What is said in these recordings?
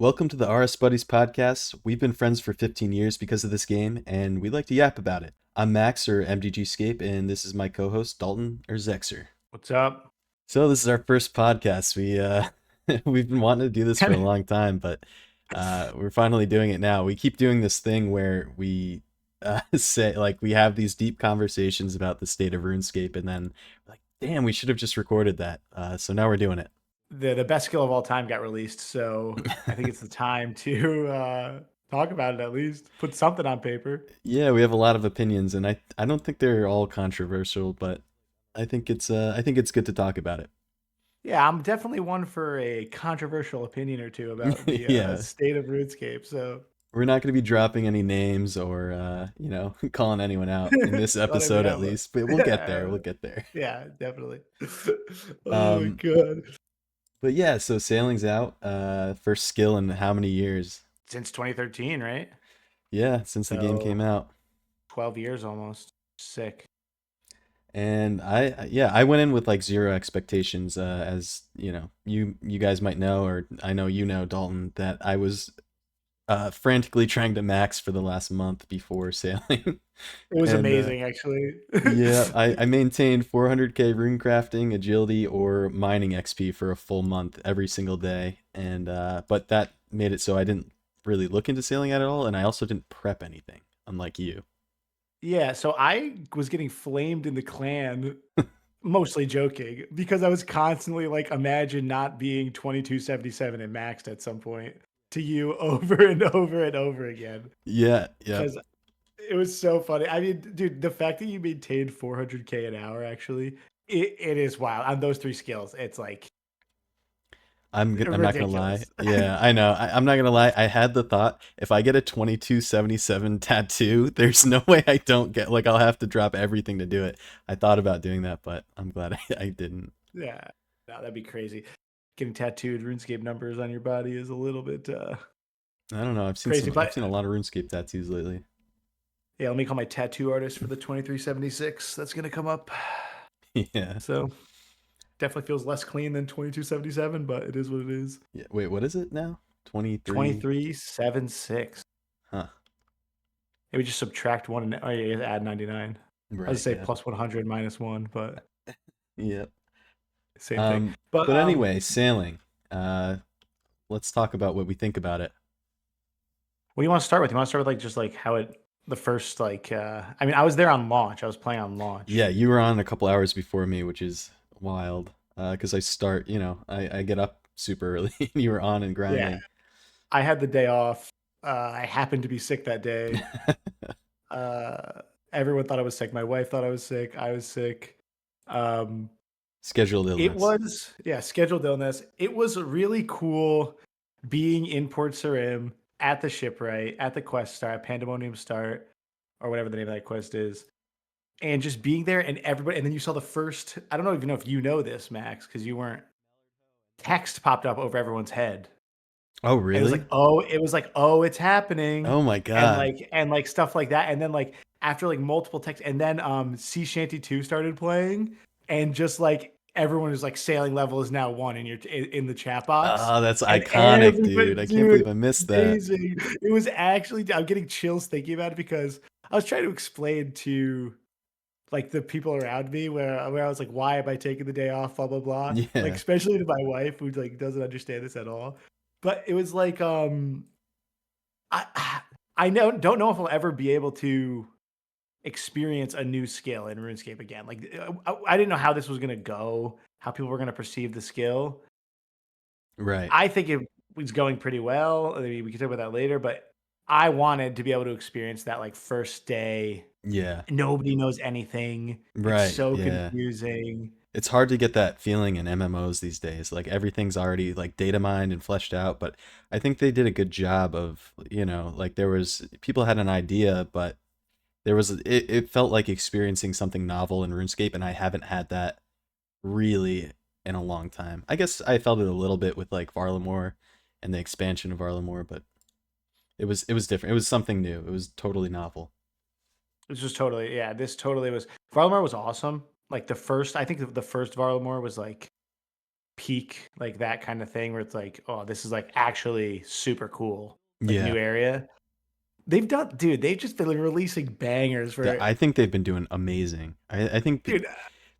Welcome to the RSBuddies Podcast. We've been friends for 15 years because of this game, and we like to yap about it. I'm Max, or MDGscape, and this is my co-host, Dalton, or Zexer. What's up? So this is our first podcast. We've been wanting to do this for a long time, but we're finally doing it now. We keep doing this thing where we say, like, we have these deep conversations about the state of RuneScape, and then we're like, damn, we should have just recorded that. So now we're doing it. The best skill of all time got released, so I think it's the time to talk about it, at least put something on paper. Yeah, we have a lot of opinions, and I don't think they're all controversial, but I think it's good to talk about it. Yeah, I'm definitely one for a controversial opinion or two about the Yeah. state of RuneScape. So We're not going to be dropping any names or calling anyone out in this episode at least, but we'll get there. We'll get there. Yeah, definitely. Oh my god. But yeah, so sailing's out. First skill in how many years? Since 2013, right? Yeah, since the game came out. 12 years almost. Sick. And I went in with like zero expectations, as you guys might know, or I know you know, Dalton, that I was frantically trying to max for the last month before sailing. It was amazing, actually. Yeah, I maintained 400k rune crafting, agility, or mining XP for a full month every single day, and but that made it so I didn't really look into sailing at all, and I also didn't prep anything, unlike you. Yeah, so I was getting flamed in the clan, mostly joking, because I was constantly like, imagine not being 2277 and maxed at some point to you over and over and over again. Yeah. Because it was so funny. I mean, dude, the fact that you maintained 400k an hour, actually, it is wild. On those three skills, it's like I'm not gonna lie. Yeah, I know. I'm not gonna lie. I had the thought, if I get a 2277 tattoo, there's no way I don't get, like, I'll have to drop everything to do it. I thought about doing that, but I'm glad I didn't. Yeah, no, that'd be crazy. Getting tattooed RuneScape numbers on your body is a little bit I don't know. I've seen crazy, I've seen a lot of RuneScape tattoos lately. Yeah, let me call my tattoo artist for the 2376. That's gonna come up. Yeah. So definitely feels less clean than 2277, but it is what it is. Yeah. Wait, what is it now? 2376. Huh. It would just subtract one and add 99. Right, I would say plus 100 minus 1, but yep. Same thing. But anyway, sailing. Let's talk about what we think about it. What do you want to start with? You want to start with like just like how it the first like I mean, I was there on launch. I was playing on launch. Yeah, you were on a couple hours before me, which is wild. Because I start, I get up super early and you were on and grinding. Yeah. I had the day off. I happened to be sick that day. Everyone thought I was sick. My wife thought I was sick. I was sick. Scheduled illness. It was, scheduled illness. It was really cool being in Port Sarim at the shipwright, at the quest start, Pandemonium start, or whatever the name of that quest is. And just being there and everybody, and then you saw the first, I don't even know if you know this, Max, because you weren't, text popped up over everyone's head. Oh, really? And it was like, it's happening. Oh my god. And like stuff like that. And then like after like multiple texts, and then Sea Shanty 2 started playing, and just like everyone is like sailing level is now 1 in the chat box. Oh, that's iconic, dude. I can't believe I missed that. Amazing. It was actually, I'm getting chills thinking about it, because I was trying to explain to like the people around me where I was like, why am I taking the day off? Blah blah blah. Yeah. Like especially to my wife, who like doesn't understand this at all. But it was like I don't know if I'll ever be able to experience a new skill in RuneScape again. Like I didn't know how this was gonna go, how people were gonna perceive the skill. Right. I think it was going pretty well. I mean, we can talk about that later, but I wanted to be able to experience that like first day. Yeah. Nobody knows anything. Right. It's so confusing. It's hard to get that feeling in MMOs these days. Like everything's already like data mined and fleshed out, but I think they did a good job of, like people had an idea, but it felt like experiencing something novel in RuneScape, and I haven't had that really in a long time. I guess I felt it a little bit with like Varlamore and the expansion of Varlamore, but it was different. It was something new. It was totally novel. It was just totally, this totally was. Varlamore was awesome. Like I think the first Varlamore was like peak, like that kind of thing where it's like, oh, this is like actually super cool, like Yeah. new area. They've just been like, releasing bangers for, I think they've been doing amazing. I think dude.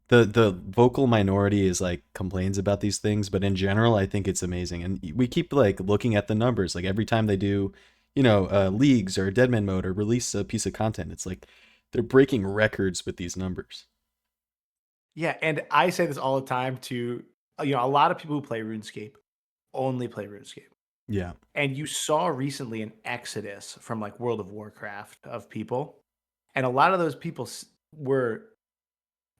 the vocal minority is like complains about these things, but in general, I think it's amazing. And we keep like looking at the numbers. Like every time they do, leagues or Deadman mode or release a piece of content, it's like they're breaking records with these numbers. Yeah, and I say this all the time to a lot of people who play RuneScape only play RuneScape. Yeah. And you saw recently an exodus from like World of Warcraft of people. And a lot of those people were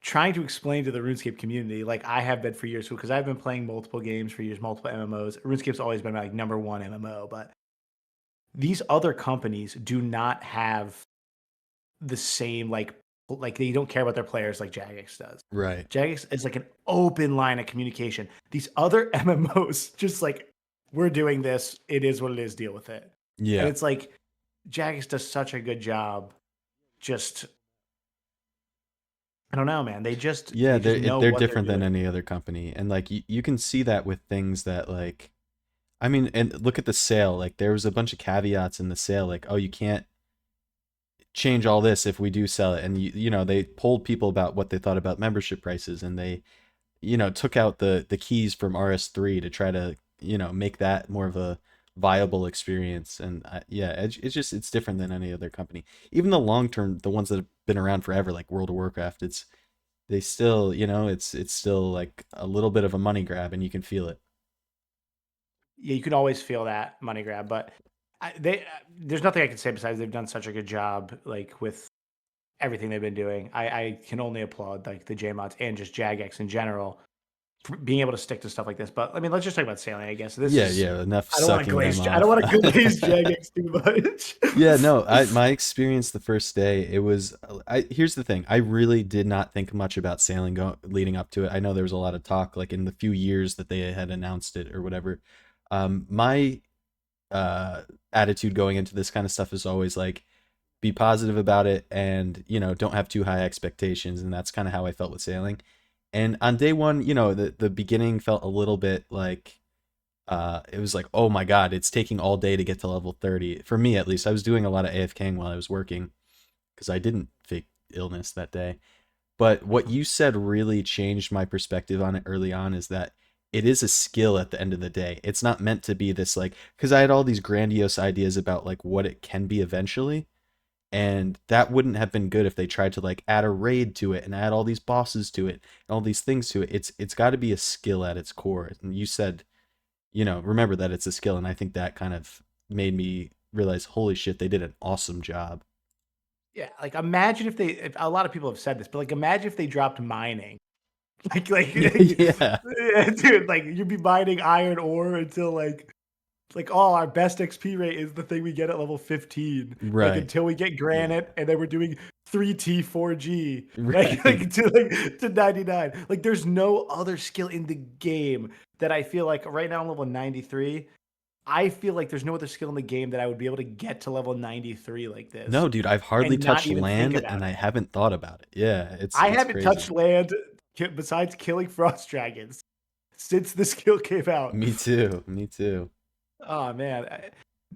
trying to explain to the RuneScape community, like I have been for years, because I've been playing multiple games for years, multiple MMOs. RuneScape's always been my like number one MMO, but these other companies do not have the same like they don't care about their players like Jagex does. Right. Jagex is like an open line of communication. These other MMOs just like, we're doing this, it is what it is, deal with it. And Yeah. it's like Jagex does such a good job. Just I don't know, man. They just Yeah, know they're what they're different than doing. any other company. And like you can see that with things that like I mean, and look at the sale. Like there was a bunch of caveats in the sale like, oh, you can't change all this if we do sell it. And they polled people about what they thought about membership prices, and they took out the keys from RS3 to try to make that more of a viable experience. And yeah, it's different than any other company. Even the long term, the ones that have been around forever, like World of Warcraft, they still it's still like a little bit of a money grab, and you can feel it. Yeah, you can always feel that money grab, but there's nothing I can say besides they've done such a good job, like with everything they've been doing. I can only applaud like the JMods and just Jagex in general for being able to stick to stuff like this. But I mean, let's just talk about sailing, I guess. This Yeah, is yeah, enough I don't want to sucking them glaze. I don't off. want to glaze Jagex too much. Yeah, no, my experience the first day, it was here's the thing. I really did not think much about sailing leading up to it. I know there was a lot of talk like in the few years that they had announced it or whatever. My attitude going into this kind of stuff is always like be positive about it, and don't have too high expectations, and that's kind of how I felt with sailing. And on day one, the beginning felt a little bit like it was like, oh my god, it's taking all day to get to level 30 for me. At least I was doing a lot of AFKing while I was working because I didn't fake illness that day. But what you said really changed my perspective on it early on, is that it is a skill at the end of the day. It's not meant to be this like, because I had all these grandiose ideas about like what it can be eventually, and that wouldn't have been good if they tried to like add a raid to it and add all these bosses to it and all these things to it. It's got to be a skill at its core. And you said, remember that it's a skill, and I think that kind of made me realize, holy shit, they did an awesome job. Yeah, like imagine if a lot of people have said this, but like imagine if they dropped mining. Like Yeah, yeah, dude, like you'd be mining iron ore until like oh, our best XP rate is the thing we get at level 15. Like right. until we get Yeah, granite, and then we're doing 3T 4G. right. To 99. Like there's no other skill in the game that I feel like right now I'm level 93. I feel like there's no other skill in the game that I would be able to get to level 93 like this No, dude, I've hardly and not touched even think land, about and I it. haven't thought about it. Yeah, I it's haven't crazy. touched land besides killing frost dragons since the skill came out. Me too. Me too. Oh man.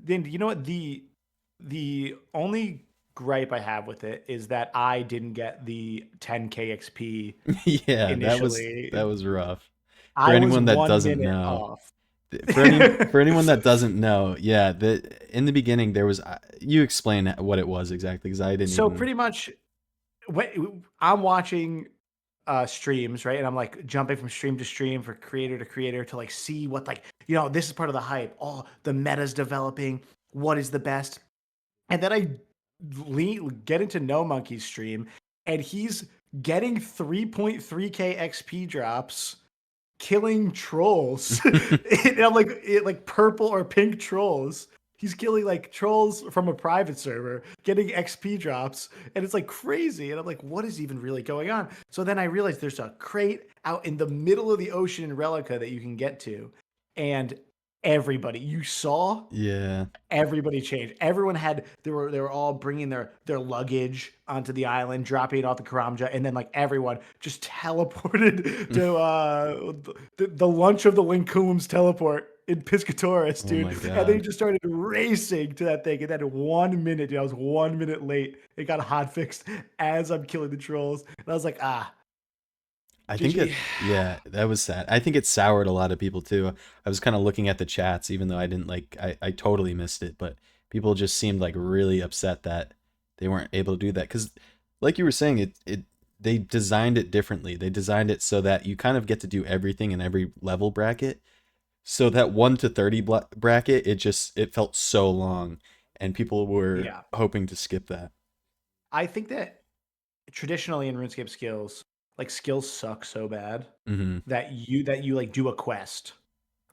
Then you know what the only gripe I have with it is that I didn't get the 10k XP Yeah, that initially. was rough. For I was anyone that 1 doesn't minute know, off. for anyone that doesn't know, yeah, in the beginning there was you explain what it was exactly, because I didn't So even. pretty much when I'm watching streams, right? And I'm like jumping from stream to stream for creator to creator to like see what like, this is part of the hype. Oh, the meta's developing. What is the best? And then I get into No Monkey's stream, and he's getting 3.3k XP drops, killing trolls. And I'm like purple or pink trolls. He's killing like trolls from a private server, getting XP drops, and it's like crazy. And I'm like, what is even really going on? So then I realized there's a crate out in the middle of the ocean in Relica that you can get to. And everybody you saw, Yeah. everybody changed. Everyone had they were all bringing their luggage onto the island, dropping it off the Karamja, and then like everyone just teleported to the lunch of the Lincooms teleport in Piscatoris, Oh dude. my And they God. just started racing to that thing. And then in 1 minute, dude, I was 1 minute late. It got hot fixed as I'm killing the trolls. And I was like, I think GG. it, yeah, that was sad. I think it soured a lot of people too. I was kind of looking at the chats, even though I didn't like, I totally missed it, but people just seemed like really upset that they weren't able to do that. Cause like you were saying, they designed it differently. They designed it so that you kind of get to do everything in every level bracket. So that 1 to 30 bracket, it felt so long and people were Yeah. hoping to skip that. I think that traditionally in RuneScape skills, like skills suck so bad Hmm. that you like do a quest.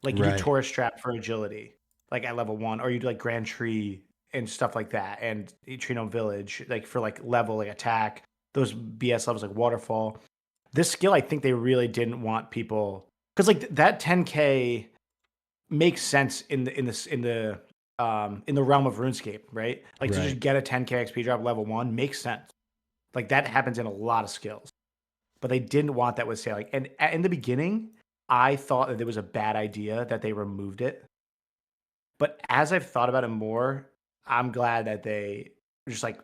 Like you do Right. Taurus Trap for agility, like at level 1, or you do like Grand Tree and stuff like that, and Trino Village, like for like level like attack, those BS levels like waterfall. This skill, I think they really didn't want people because like that 10K makes sense in the realm of RuneScape, right? Like to Right. just get a 10K XP drop level 1 makes sense. Like that happens in a lot of skills, but they didn't want that with sailing. And in the beginning, I thought that it was a bad idea that they removed it. But as I've thought about it more, I'm glad that they just like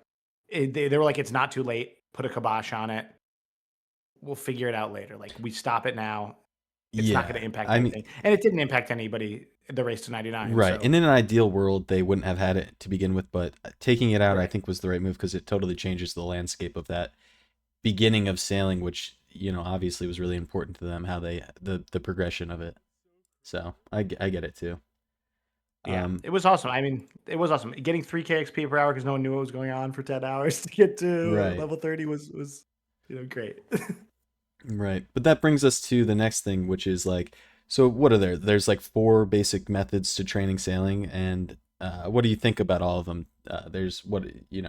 they were like, it's not too late. Put a kibosh on it. We'll figure it out later. Like we stop it now. It's not going Yeah. to impact I mean, anything, and it didn't impact anybody. The race to 99. right. So And in an ideal world, they wouldn't have had it to begin with, but taking it out, I right. think, was the right move because it totally changes the landscape of that beginning of sailing, which, obviously was really important to them, how the progression of it. So I get it too. Yeah, Um, it was awesome. I mean, it was awesome. Getting 3K XP per hour because no one knew what was going on for 10 hours to get to right. level 30 was great. Right. But that brings us to the next thing, which is like, so what are there? There's like four basic methods to training sailing, and what do you think about all of them? There's you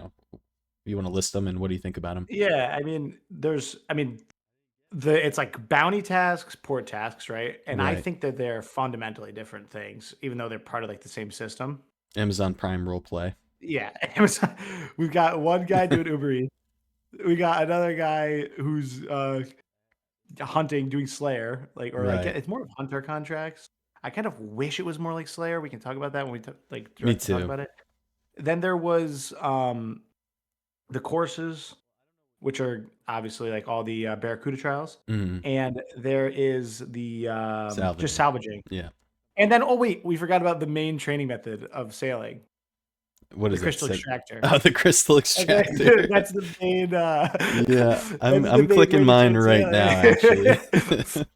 want to list them, and what do you think about them? Yeah, it's like bounty tasks, port tasks, right? And I Right. think that they're fundamentally different things, even though they're part of like the same system. Amazon Prime role play. Yeah, Amazon. We've got one guy doing Uber Eats. We got another guy who's hunting, doing Slayer, like or like Right. it's more of hunter contracts. I kind of wish it was more like Slayer. We can talk about that when we Me directly talk too. about it. Then there was the courses, which are obviously like all the Barracuda Trials, Hmm. and there is the just Salvaging. salvaging. Yeah. And then, oh wait, we forgot about the main training method of sailing, What the is that? crystal Said extractor. oh, the crystal Okay, extractor. that's the main. Yeah, I'm That's the I'm main clicking way to mine train right now, actually. sailing.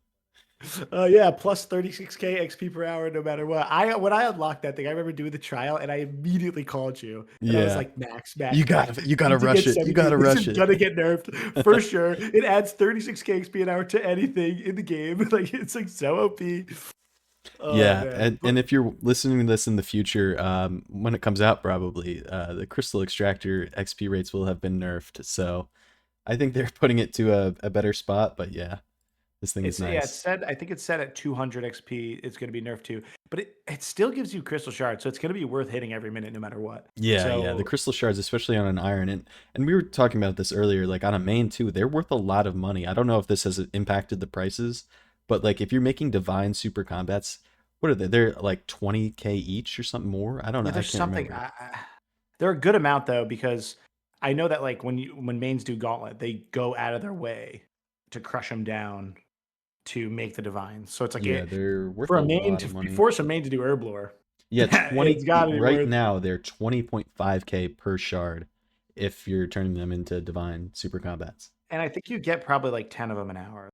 Yeah, plus 36K XP per hour, no matter what. When I unlocked that thing, I remember doing the trial, and I immediately called you, and I was Yeah. like, Max, You Max, Max, gotta you you gotta need to rush get it. You 17. gotta This rush is it. gonna get nerfed for sure. It adds 36K XP an hour to anything in the game. Like it's like so OP. Oh Yeah, man, and if you're listening to this in the future, when it comes out, probably the crystal extractor XP rates will have been nerfed. So I think they're putting it to a better spot. But yeah, this thing is it's nice. said. I think it's set at 200 XP. It's gonna be nerfed too, but it still gives you crystal shards, so it's gonna be worth hitting every minute, no matter what. Yeah, the So crystal shards, especially on an iron, and we were talking about this earlier, like on a main too, they're worth a lot of money. I don't know if this has impacted the prices, but like if you're making divine super combats, what are they? They're like 20K each or something more. I don't know. yeah, I there's can't something. remember. They're a good amount though, because I know that like when mains do Gauntlet, they go out of their way to crush them down to make the divines. So it's like Yeah, it they're worth for a a main lot of to money. force a main to do Herblore, Yeah, 20 it's got to be right worth. now they're 20.5K per shard if you're turning them into divine super combats. And I think you get probably like 10 of them an hour.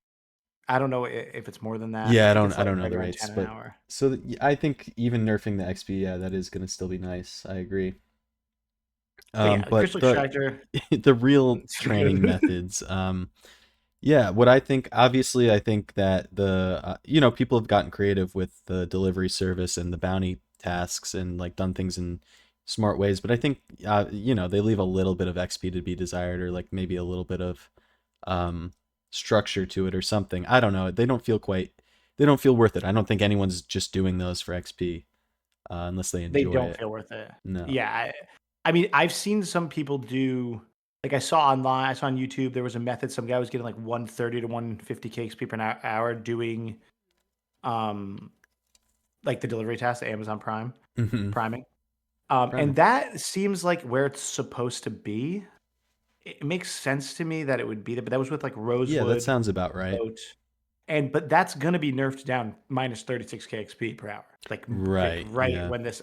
I don't know if it's more than that. I Yeah, think it's I like don't know right the around rates, 10 an but hour. so I think even nerfing the XP, yeah, that is going to still be nice. I agree. But yeah, the But crystal extractor, the real it's so training good. methods, yeah, what I think, obviously, I think that people have gotten creative with the delivery service and the bounty tasks and like done things in smart ways, but I think, they leave a little bit of XP to be desired, or like maybe a little bit of um, structure to it or something. I don't know. They don't feel quite they don't feel worth it. I don't think anyone's just doing those for XP unless they They enjoy don't it. feel worth it. No. Yeah, I mean, I've seen some people do like I saw online, I saw on YouTube there was a method some guy was getting like 130 to 150 KXP per hour doing um like the delivery task, the Amazon Prime Hmm. priming. Right. And that seems like where it's supposed to be. It makes sense to me that it would be there, but that was with like Yeah, that Rosewood, sounds about right. Boat, and but that's gonna be nerfed down minus 36 KXP per hour. Like Right. right Yeah. when this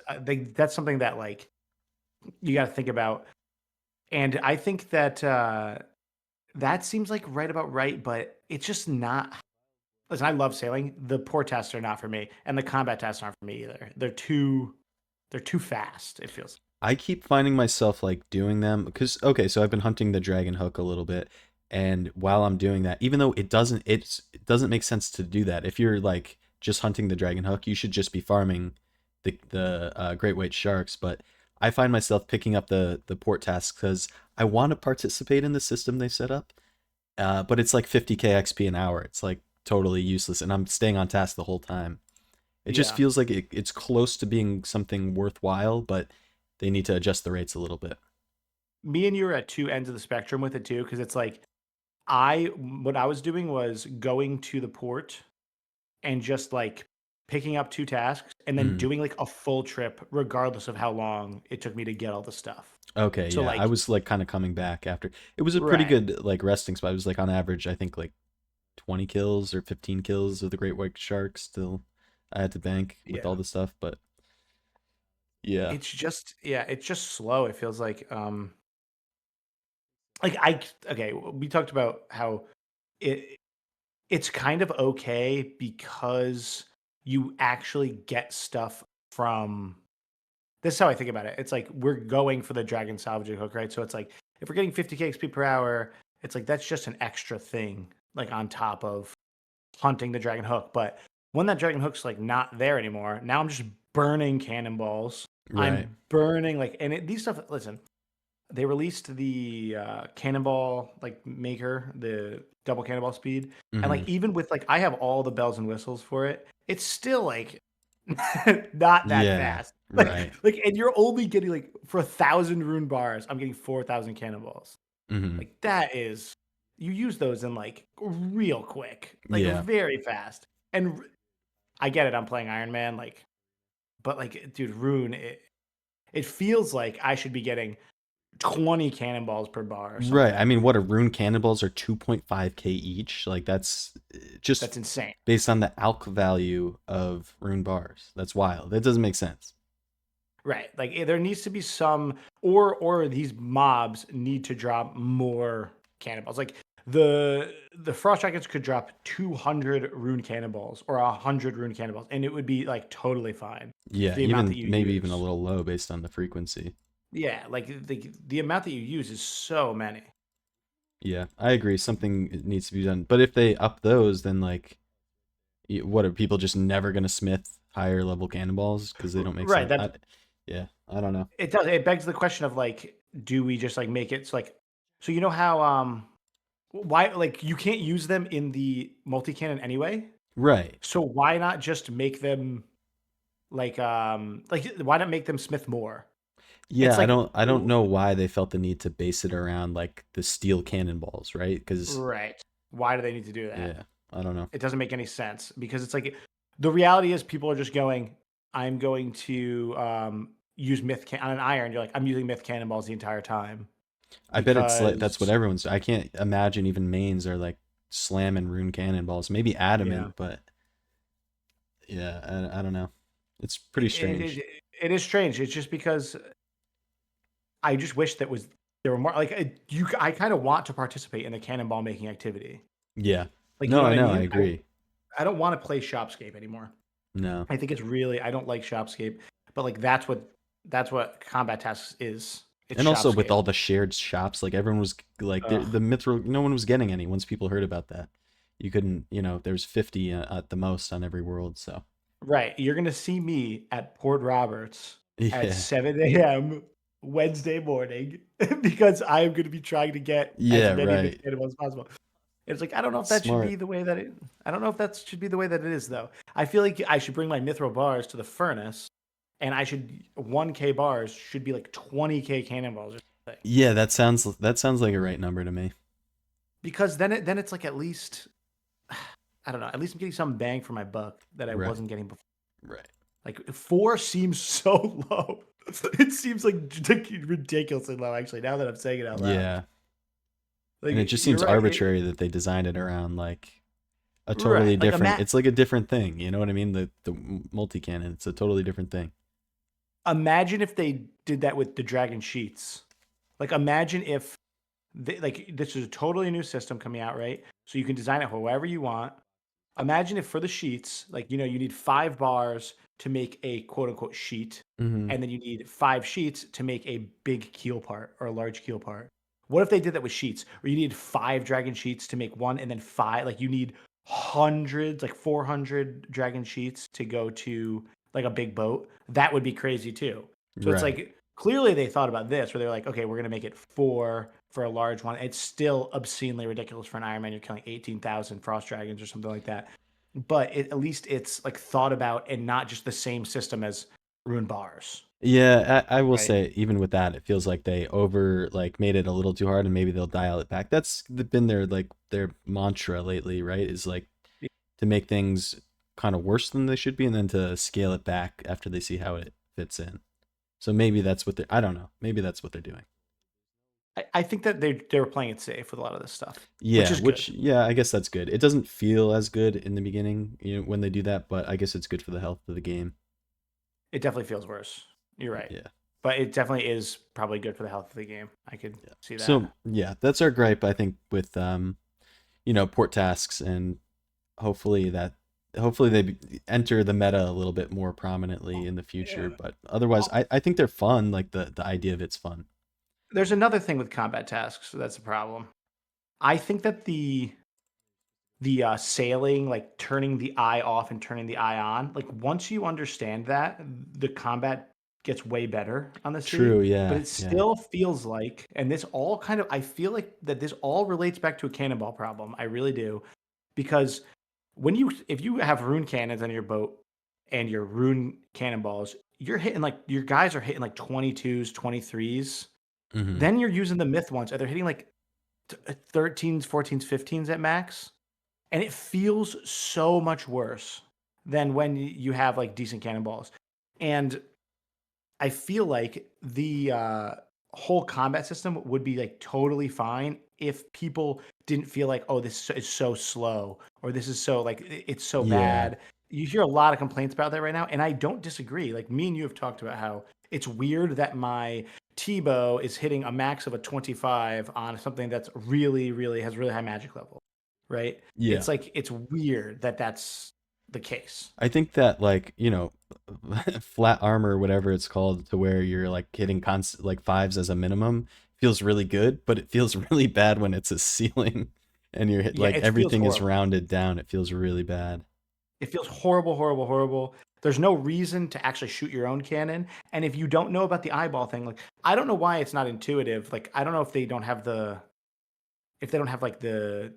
that's something that like you got to think about. And I think that that seems like right about right, but it's just not. Listen, I love sailing. The port tests are not for me, and the combat tests aren't for me either. They're too fast. It feels. I keep finding myself like doing them because okay, so I've been hunting the dragon hook a little bit, and while I'm doing that, even though it doesn't make sense to do that. If you're like just hunting the dragon hook, you should just be farming the great white sharks. But I find myself picking up the port tasks because I want to participate in the system they set up. But it's like 50k XP an hour. It's like totally useless, and I'm staying on task the whole time. It just Yeah, feels like it's close to being something worthwhile, but they need to adjust the rates a little bit. me and you are at two ends of the spectrum with it too, because it's like I what I was doing was going to the port and just like picking up two tasks and then Mm. doing like a full trip regardless of how long it took me to get all the stuff. Okay, So yeah, I like was like kind of coming back after. It was a pretty right. good like resting spot. It was like on average, I think like 20 kills or 15 kills of the great white shark. Still, I had to bank with all Yeah. the stuff, but yeah, It's just yeah, it's just slow. It feels like I okay, we talked about how it it's kind of okay because you actually get stuff from this is how I think about it. It's like we're going for the dragon salvaging hook, right? So it's like if we're getting 50 XP per hour, it's like that's just an extra thing, like on top of hunting the dragon hook. But when that dragon hook's like not there anymore, now I'm just burning cannonballs. right. I'm burning like, and these stuff. Listen, they released the cannonball like maker, the double cannonball speed, and Hmm. like even with like I have all the bells and whistles for it, it's still like not that Yeah, fast. right. And you're only getting like for 1,000 rune bars, I'm getting 4,000 cannonballs. Hmm. Like that is you use those in like real quick, like Yeah. very fast. And I get it, I'm playing Iron Man, like, but like, dude, rune, it feels like I should be getting 20 cannonballs per bar or Right. I something. mean, what a rune cannonballs are 2.5k each. Like that's just That's insane. based on the alch value of rune bars. That's wild. That doesn't make sense. Right. Like there needs to be some or these mobs need to drop more cannonballs. Like the frost dragons could drop 200 rune cannonballs or 100 rune cannonballs and it would be like totally fine with Yeah, the amount that even you maybe even a use. little low based on the frequency. Yeah, like the amount that you use is so many. Yeah, I agree. Something needs to be done. But if they up those, then like, what are people just never gonna smith higher level cannonballs because they don't make Right. sense? That's Yeah, I don't know. it does it begs the question of like do we just like make it so like so you know how why like you can't use them in the multi-cannon anyway? Right. So why not just make them like why not make them smith more? Yeah, It's like I don't know why they felt the need to base it around like the steel cannonballs, right? Because right. Why do they need to do that? yeah, I don't know. It doesn't make any sense because it's like the reality is people are just going, I'm going to use on an iron. You're like, I'm using myth cannonballs the entire time I bet it's like that's what because everyone's. I can't imagine even mains are like slamming rune cannonballs. Maybe yeah, adamant, but yeah, I don't know. It's pretty it, strange. it, it is strange. It's just because I just wish that was there were more like you. I kind of want to participate in the cannonball making activity. Yeah. Like you No, know I what I know. I mean? agree. I don't want to play Shopscape anymore. No. I think it's really I don't like Shopscape, but like that's what combat tasks is. It's And also with Shopscape. all the shared shops, like everyone was like Ugh. the mithril. No one was getting any once people heard about that. You couldn't. There's 50 at the most on every world. So Right. You're gonna see me at Port Roberts at yeah. 7 a.m. Wednesday morning because I am gonna be trying to get as Yeah. many of the Right. cannibals as possible. It's like I don't know if that should be Smart. the way that it. I don't know if that should be the way that it is though. I feel like I should bring my mithril bars to the furnace, and I should 1K bars should be like 20K cannonballs or something. Yeah, that sounds like a right number to me. Because then it's like at least I don't know. At least I'm getting some bang for my buck that I Right. wasn't getting before. Right. Like 4 seems so low. It seems like ridiculously low. Actually, now that I'm saying it out loud, Yeah. like And it just you're seems right. arbitrary that they designed it around like a totally Right. Like different. It's like a different thing. You know what I mean? The multi cannon. It's a totally different thing. imagine if they did that with the dragon sheets. Like imagine if like this is a totally new system coming out, right? So you can design it however you want. Imagine if for the sheets, like you need 5 bars to make a quote unquote sheet, Hmm. and then you need 5 sheets to make a big keel part or a large keel part. What if they did that with sheets, or you need 5 dragon sheets to make one, and then 5, like you need hundreds, like 400 dragon sheets to go to like a big boat? That would be crazy too. So it's Right. like clearly they thought about this, where they're like, okay, we're gonna make it 4 for a large one. It's still obscenely ridiculous for an Iron Man. You're killing 18,000 frost dragons or something like that. But at least it's like thought about and not just the same system as rune bars, Yeah, I will right? say even with that, it feels like they over like made it a little too hard, and maybe they'll dial it back. That's been their like their mantra lately, right? Is like to make things kind of worse than they should be, and then to scale it back after they see how it fits in. So maybe that's what they're. I don't know. Maybe that's what they're doing. I think that they were playing it safe with a lot of this stuff, which Yeah, is good. which yeah, I guess that's good. It doesn't feel as good in the beginning, when they do that, but I guess it's good for the health of the game. It definitely feels worse. You're right, Yeah. but it definitely is probably good for the health of the game. I could Yeah. see So that. yeah, that's our gripe, I think, with port tasks, and hopefully that hopefully they enter the meta a little bit more prominently in the future. Yeah. But otherwise, I think they're fun. Like the idea of it's fun. There's another thing with combat tasks that's a problem. I think that the sailing, like turning the eye off and turning the eye on, like once you understand that, the combat gets way better on the sea. True. But Yeah. it Yeah. still feels like, and this all kind of, I feel like that this all relates back to a cannonball problem. I really do, because if you have rune cannons on your boat and your rune cannonballs, you're hitting like your guys are hitting like 22s, 23s. Hmm. Then you're using the myth ones, and they're hitting like 13s, 14s, 15s at max, and it feels so much worse than when you have like decent cannonballs. And I feel like the whole combat system would be like totally fine if people didn't feel like, oh, this is so slow, or this is so like it's so Yeah. bad. You hear a lot of complaints about that right now, and I don't disagree. Like me and you have talked about how it's weird that my T-bow is hitting a max of a 25 on something that's really, really has really high magic level, right? Yeah. It's like it's weird that that's the case. I think that like flat armor or whatever it's called, to where you're like hitting constant like fives as a minimum, feels really good, but it feels really bad when it's a ceiling and you're Yeah, like it feels everything is horrible. rounded down. It feels really bad. It feels horrible, horrible, horrible. There's no reason to actually shoot your own cannon. And if you don't know about the eyeball thing, like I don't know why it's not intuitive. Like I don't know if they don't have like the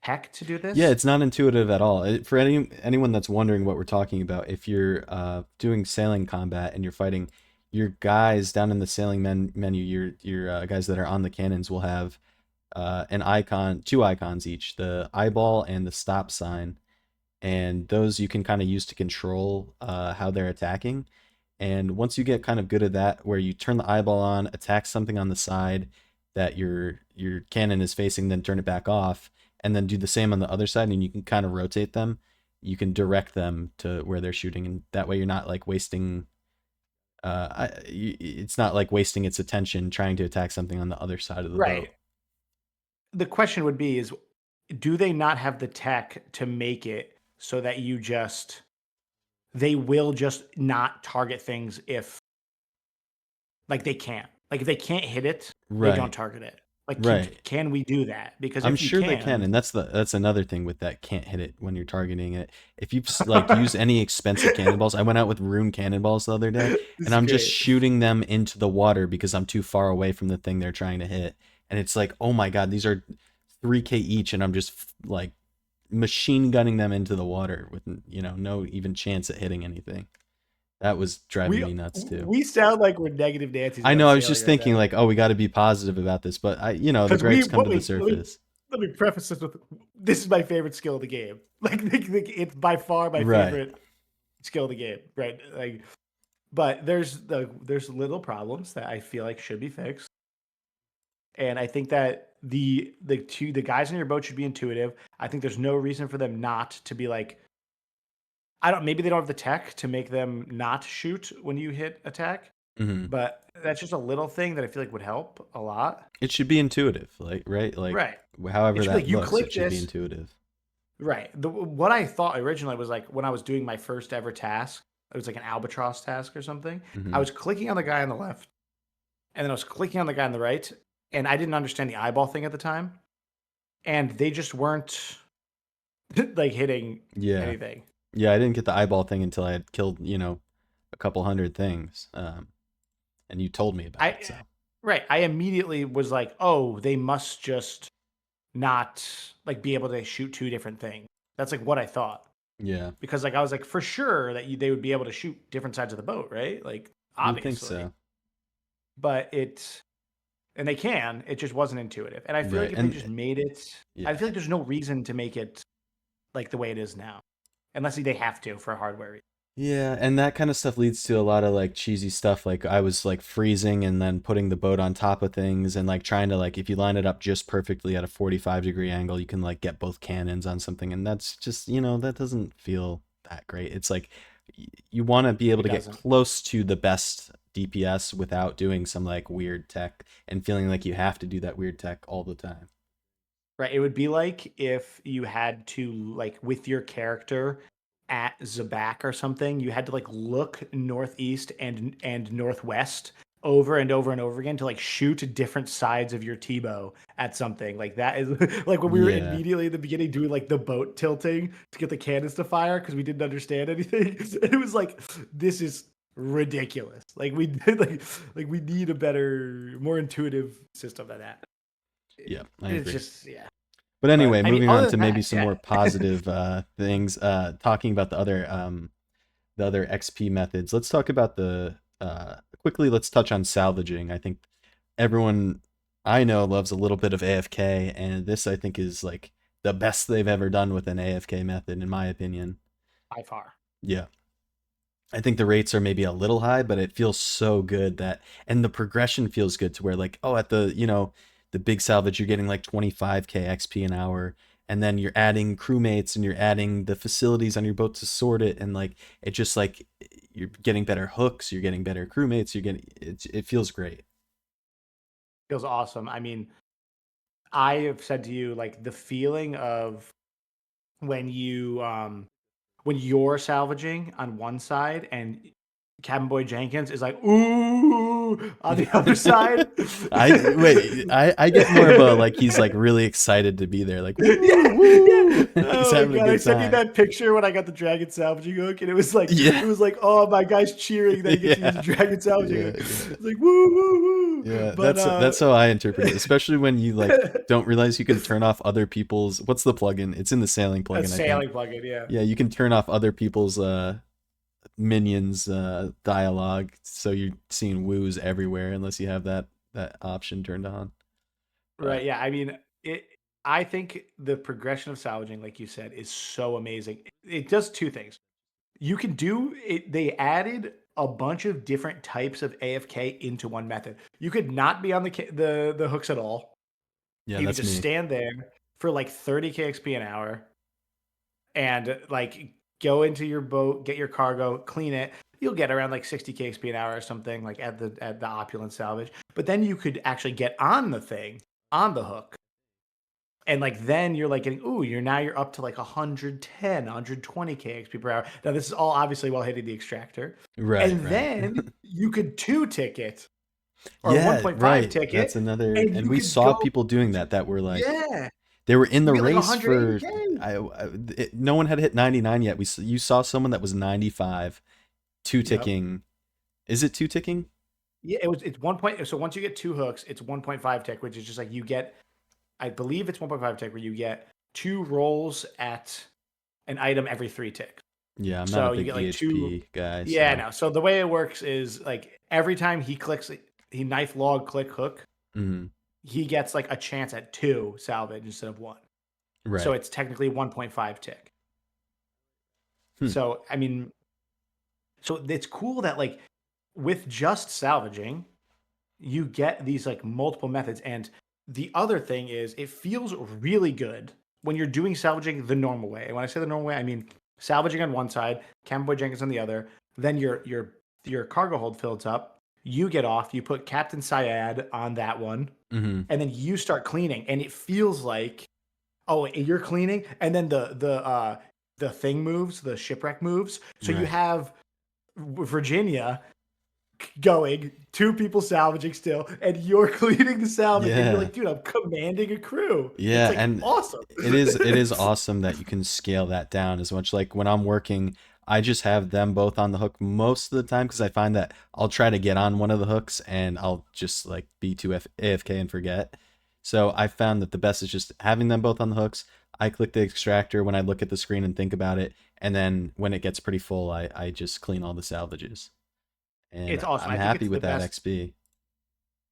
tech to do Yeah, this. it's not intuitive at all. For anyone that's wondering what we're talking about, if you're doing sailing combat and you're fighting, your guys down in the sailing menu, your guys that are on the cannons will have an icon, two icons each, the eyeball and the stop sign, and those you can kind of use to control how they're attacking. And once you get kind of good at that, where you turn the eyeball on, attack something on the side that your cannon is facing, then turn it back off, and then do the same on the other side, and you can kind of rotate them. You can direct them to where they're shooting, and that way you're not like wasting. It's not like wasting its attention trying to attack something on the other side of the boat. Right. The question would be is do they not have the tech to make it so that they will just not target things if like they can't. Like if they can't hit it, they don't Right, target it. Like right. can we do that? Because I'm if you sure they can, can, and that's another thing with that can't hit it when you're targeting it. If you've like used any expensive cannonballs, I went out with rune cannonballs the other day, this and is I'm just great. shooting them into the water because I'm too far away from the thing they're trying to hit, and it's like, oh my god, these are 3K each, and I'm just like machine gunning them into the water with, you know, no even chance at hitting anything. That was driving We me nuts too. we sound like we're negative Nancy's I about know. I was sailing just right thinking now. like, oh, we got to be positive about this, but the Because we gripes come what to the we surface. let me preface this with this is my favorite skill of the game. Like it's by far my Right. favorite skill of the game. Right. Like, but there's little problems that I feel like should be fixed. And I think that the guys in your boat should be intuitive. I think there's no reason for them not to be like, maybe they don't have the tech to make them not shoot when you hit attack, Hmm. but that's just a little thing that I feel like would help a lot. It should be intuitive, like, right? Like, Right. It however should be that like you looks, it click should be this. intuitive. Right. What I thought originally was like when I was doing my first ever task, it was like an albatross task or something. I Hmm. was clicking on the guy on the left, and then I was clicking on the guy on the right, and I didn't understand the eyeball thing at the time, and they just weren't like hitting Yeah. anything. Yeah, I didn't get the eyeball thing until I had killed, a couple hundred things. And you told me about I it, so. right. I immediately was like, oh, they must just not like be able to shoot two different things. That's like what I thought. Yeah. Because like I was like for sure that they would be able to shoot different sides of the boat, right? Like You'd think obviously. so. But and they can, it just wasn't intuitive. And I feel Right. like if they And just made it, I yeah. feel like there's no reason to make it like the way it is now. Unless they have to for hardware reasons. Yeah, and that kind of stuff leads to a lot of like cheesy stuff. Like I was like freezing and then putting the boat on top of things and like trying to like if you line it up just perfectly at a 45-degree angle, you can like get both cannons on something, and that's just, that doesn't feel that great. It's like you want to be able to It get doesn't. close to the best DPS without doing some like weird tech and feeling like you have to do that weird tech all the time. Right. It would be like if you had to like with your character at Zabak or something, you had to like look northeast and northwest over and over and over again to like shoot different sides of your T-bow at something. Like that is like when we were Yeah. immediately in the beginning doing like the boat tilting to get the cannons to fire because we didn't understand anything. And it was like this is ridiculous. Like we did like we need a better, more intuitive system than that. Yeah, I It's agree. just yeah. But But anyway, I mean, moving on other to than maybe that, some yeah. more positive things. Talking about the other XP methods. Let's talk about the quickly. Let's touch on salvaging. I think everyone I know loves a little bit of AFK, and this I think is like the best they've ever done with an AFK method, in my opinion. By far. Yeah. I think the rates are maybe a little high, but it feels so good and the progression feels good to where like, oh, at the big salvage, you're getting like 25K XP an hour, and then you're adding crewmates and you're adding the facilities on your boat to sort it, and like it just like you're getting better hooks, you're getting better crewmates, it feels great. Feels awesome. I mean, I have said to you like the feeling of when when you're salvaging on one side and Cabin Boy Jenkins is like ooh on the other side. I get more of a like he's like really excited to be there, like woo Yeah, woo. yeah. He's Oh my having a god! I good sent you time. that picture when I got the dragon salvaging hook, and Yeah. it was like, oh my guy's cheering that he gets to use Yeah. the dragon salvaging Yeah, hook. yeah. It's like woo woo woo. Yeah, But that's how I interpret it, especially when you like don't realize you can turn off other people's what's the plugin? It's in the sailing a plugin, I think. sailing plugin, yeah. Yeah, you can turn off other people's minions dialogue, so you're seeing woos everywhere unless you have that option turned on. Right. But Yeah. I mean, I think the progression of salvaging, like you said, is so amazing. It does two things. You can do it. They added a bunch of different types of AFK into one method. You could not be on the hooks at all. yeah, You could that's just me. stand there for like 30K XP an hour and like go into your boat, get your cargo, clean it. You'll get around like 60K XP an hour or something like at the opulent salvage. But then you could actually get on the thing on the hook. And like then you're like getting you're up to like 110, 120K XP per hour. Now this is all obviously while hitting the extractor. Right, And right. then you could 2 tick it or Yeah, 1.5 right. tick That's it, another, and and you we could saw go people doing to that were like yeah, they were in you the get like race for 180K. no one had hit 99 yet. You saw someone that was 95 two Yep. ticking. Is it two ticking? Yeah, it's 1 point. So once you get 2 hooks, it's 1.5 tick, which is just like you get I believe it's 1.5 tick where you get 2 rolls at an item every 3 ticks. Yeah, I'm not a So you big get like 2. EHP guy, Yeah, so. no. So the way it works is like every time he knife log click hook, Mhm. he gets like a chance at 2 salvage instead of 1. So Right. it's technically 1.5 tick. Hmm. So I mean, so it's cool that like with just salvaging, you get these like multiple methods. And the other thing is it feels really good when you're doing salvaging the normal way. And when I say the normal way, I mean salvaging on one side, Camboy Jenkins on the other. Then your cargo hold fills up. You get off. You put Captain Syad on that one, Mm-hmm. and then you start cleaning. And it feels like, oh, you're cleaning, and then the thing moves, the shipwreck moves. So you Right. have Virginia going, 2 people salvaging still, and you're cleaning the salvage, and you're Yeah. like, dude, I'm commanding a crew. It's Yeah, like and awesome. it is awesome that you can scale that down as much. Like when I'm working, I just have them both on the hook most of the time because I find that I'll try to get on one of the hooks and I'll just like be too AFK and forget. So I found that the best is just having them both on the hooks. I click the extractor when I look at the screen and think about it, and then when it gets pretty full, I just clean all the salvages. And It's awesome. I'm I think happy it's the with that best. XP.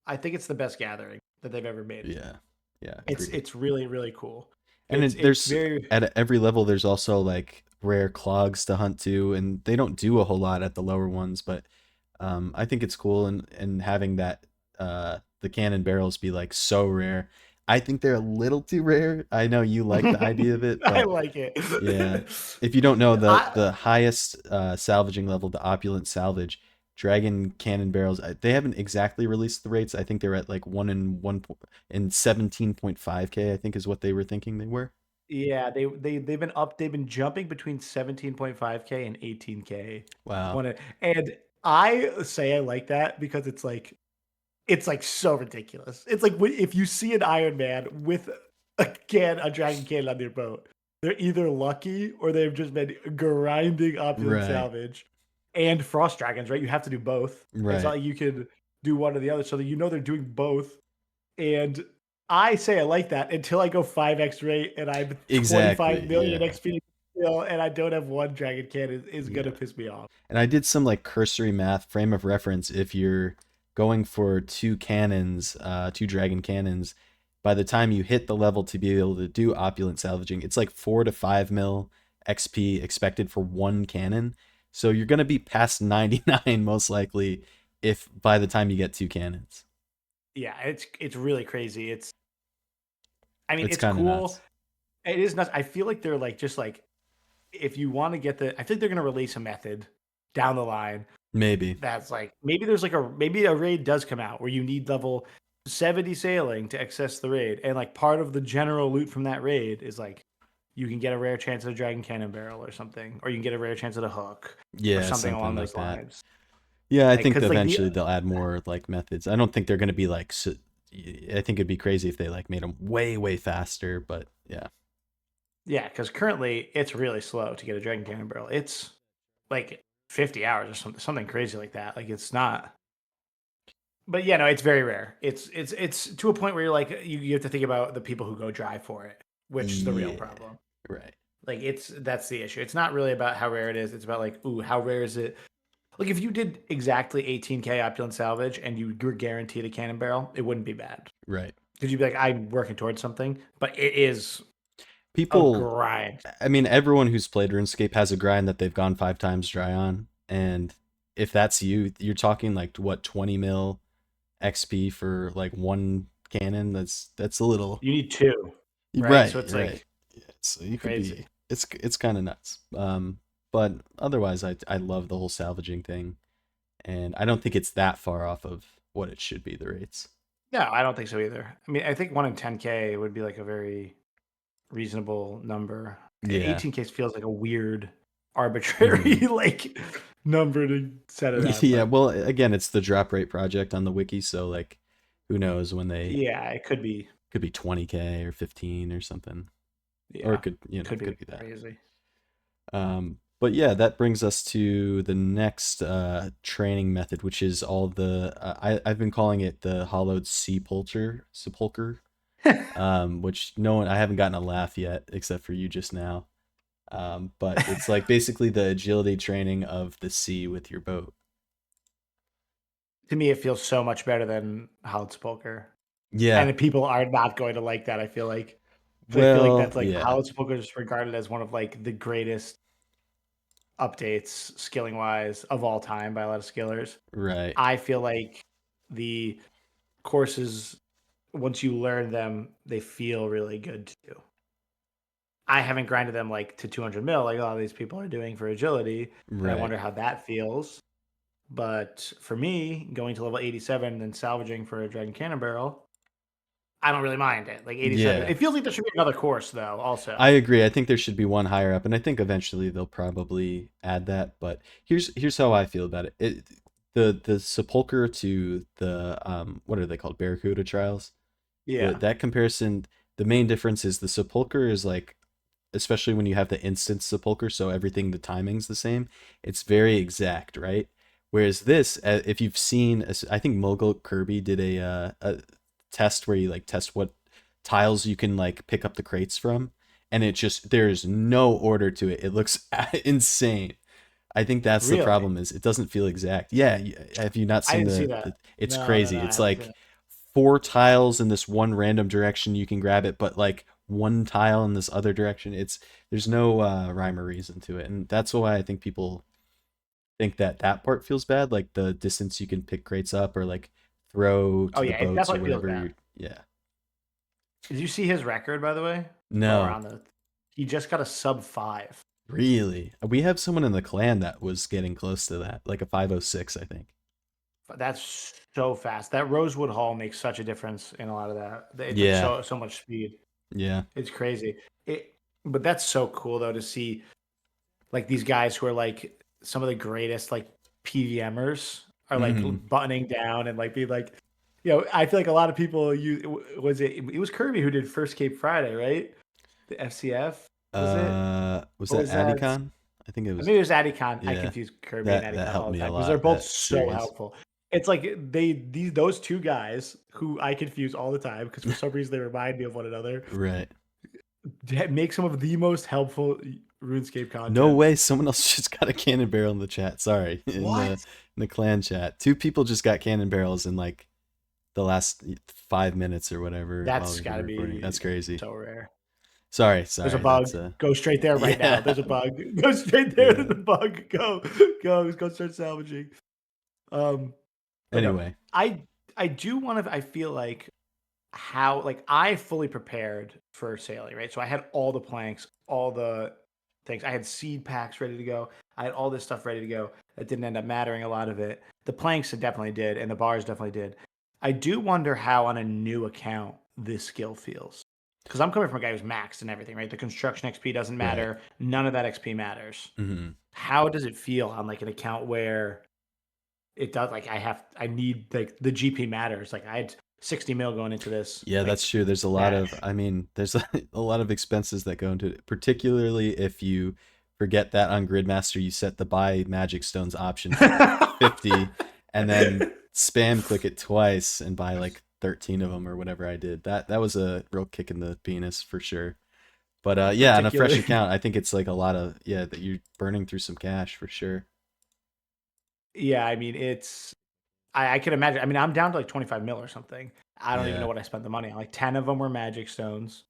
I think it's the best gathering that they've ever made. Yeah. Yeah, It's agreed. it's really really cool. And It's there's very at every level there's also like rare clogs to hunt to, and they don't do a whole lot at the lower ones, but I think it's cool, and having that the cannon barrels be like so rare. I think they're a little too rare. I know you like the idea of it, I but like it. yeah. If you don't know, the I the highest salvaging level, the opulent salvage, dragon cannon barrels, they haven't exactly released the rates. I think they're at like 17.5k, I think is what they were thinking they were. Yeah, they've been jumping between 17.5K and 18K. Wow. One and I say I like that because it's like so ridiculous. It's like if you see an Iron Man with a dragon cannon on their boat, they're either lucky or they've just been grinding opulent Right. salvage and frost dragons, right? You have to do both. It's not Right. like you can do one or the other, so that you know they're doing both. And I say I like that until I go 5x rate and I'm 25 Exactly. million Yeah. XP still, and I don't have one dragon cannon is gonna Yeah. piss me off. And I did some like cursory math, frame of reference. If you're going for two cannons, two dragon cannons, by the time you hit the level to be able to do opulent salvaging, it's like 4 to 5 mil XP expected for one cannon. So you're gonna be past 99 most likely if by the time you get two cannons. Yeah, it's really crazy. I mean, It's it's kind of cool. nuts. It is nuts. I feel like they're like just like if you want to get I think they're gonna release a method down the line Maybe. that's like maybe a raid does come out where you need level 70 sailing to access the raid, and like part of the general loot from that raid is like you can get a rare chance at a dragon cannon barrel or something, or you can get a rare chance at a hook or Yeah, something something along like those that. lines. Yeah, I Like, think cause like eventually they'll add more like methods. I don't think they're going to be like I think it'd be crazy if they like made them way faster, but yeah. yeah, because currently it's really slow to get a dragon cannon barrel. It's like 50 hours or something crazy like that. Like it's not. But yeah, no, it's very rare. It's to a point where you're like you have to think about the people who go drive for it, which is the real Yeah. problem. Right. Like that's the issue. It's not really about how rare it is. It's about like, ooh, how rare is it? Like if you did exactly 18K opulent salvage and you were guaranteed a cannon barrel, it wouldn't be bad. Right. Because you'd be like, I'm working towards something. But it is a People, grind. I mean, everyone who's played RuneScape has a grind that they've gone 5 times dry on. And if that's you, you're talking like what, 20 mil XP for like one cannon? That's a little. You need two, right? So Right, it's right. like Yeah, so you could be crazy. it's kind of nuts. But otherwise I love the whole salvaging thing, and I don't think it's that far off of what it should be, the rates. No, I don't think so either. I mean, I think 1 in 10K would be like a very reasonable number. Yeah. 18K feels like a weird, arbitrary Mhm. like number to set it at. Yeah, But well, again, it's the drop rate project on the wiki, so like who knows when they yeah, it could be. could be 20k or 15 or something. Or it Yeah, could, could be could be that. crazy. But yeah, that brings us to the next training method, which is all the I've been calling it the hollowed sepulcher. which no one I haven't gotten a laugh yet except for you just now. But it's like basically the agility training of the sea with your boat. To me, it feels so much better than Holzpulcher. Yeah. And people are not going to like that, I feel like. Because I feel like Well, that's like yeah. Holzpulcher is regarded as one of like the greatest updates skilling wise of all time by a lot of skillers. Right. I feel like the courses, once you learn them, they feel really good to do. I haven't grinded them like to 200 mil like a lot of these people are doing for agility, and I Right. wonder how that feels. But for me, going to level 87 and then salvaging for a Dragon Cannon Barrel, I don't really mind it. Like 87, Yeah. it feels like there should be another course though. Also, I agree. I think there should be one higher up, and I think eventually they'll probably add that. But here's how I feel about it. The sepulcher to the what are they called? Barracuda Trials. yeah, That comparison, the main difference is the sepulcher is like, especially when you have the instant sepulcher, so everything the timing's the same. It's very exact, right? Whereas this, if you've seen, I think Mogul Kirby did a test where you like test what tiles you can like pick up the crates from, and it just there's no order to it. It looks insane. I think that's the really. problem is it doesn't feel exact. Yeah, have you not I seen didn't see the that. it's No, no, crazy. no. I It's haven't seen like it. four tiles in this one random direction you can grab it, but like one tile in this other direction. It's there's no rhyme or reason to it, and that's why I think people think that that part feels bad, like the distance you can pick crates up or like throw Oh to the yeah, it boats or definitely feels whatever. bad. Yeah. Did you see his record by the way? Or No, on the, he just got a sub 5. really. We have someone in the clan that was getting close to that, like a 506, I think. That's so fast. That Rosewood Hall makes such a difference in a lot of that. It's like Yeah. so much speed. Yeah. It's crazy. But that's so cool though to see like these guys who are like some of the greatest like PVMers are like Hmm. buttoning down and like being like, I feel like a lot of people it was Kirby who did First Cape Friday, right? The FCF was it? Was Or that was that Adicon? I think it was. maybe it was Adicon. I Yeah. confuse Kirby and That Adicon helped all the me a time because they're lot, both that so series. helpful. It's like those two guys who I confuse all the time because for some reason they remind me of one another Right. make some of the most helpful RuneScape No content. way, someone else just got a cannon barrel in the chat. Sorry. What? In the clan chat. Two people just got cannon barrels in like the last 5 minutes or whatever while That's we've got been to recording. be That's crazy. so rare. There's a Sorry. bug. That's Go straight there right now. yeah. There's a bug. Go straight there to Yeah. the bug. Go start salvaging. But no, Anyway. I I do want to. I feel like how like I fully prepared for sailing, right? So I had all the planks, all the things. I had seed packs ready to go. I had all this stuff ready to go. That didn't end up mattering a lot of it. The planks it definitely did, and the bars definitely did. I do wonder how on a new account this skill feels. Because I'm coming from a guy who's maxed and everything, right? The construction XP doesn't Right. matter. None of that XP matters. Hmm. How does it feel on like an account where it does like I need like the GP matters. Like I had 60 mil going into this Yeah, like that's true. There's a lot of, cash. I mean, there's a lot of expenses that go into it, particularly if you forget that on Gridmaster you set the buy magic stones option to 50 and then spam click it twice and buy like 13 of them or whatever I did. That was a real kick in the penis for sure. But yeah, on a fresh Particularly, account, I think it's like a lot of, yeah, that you're burning through some cash for sure. yeah. I mean, I can imagine. I mean, I'm down to like 25 mil or something. I don't even know Yeah. what I spent the money on. Like 10 of them were magic stones.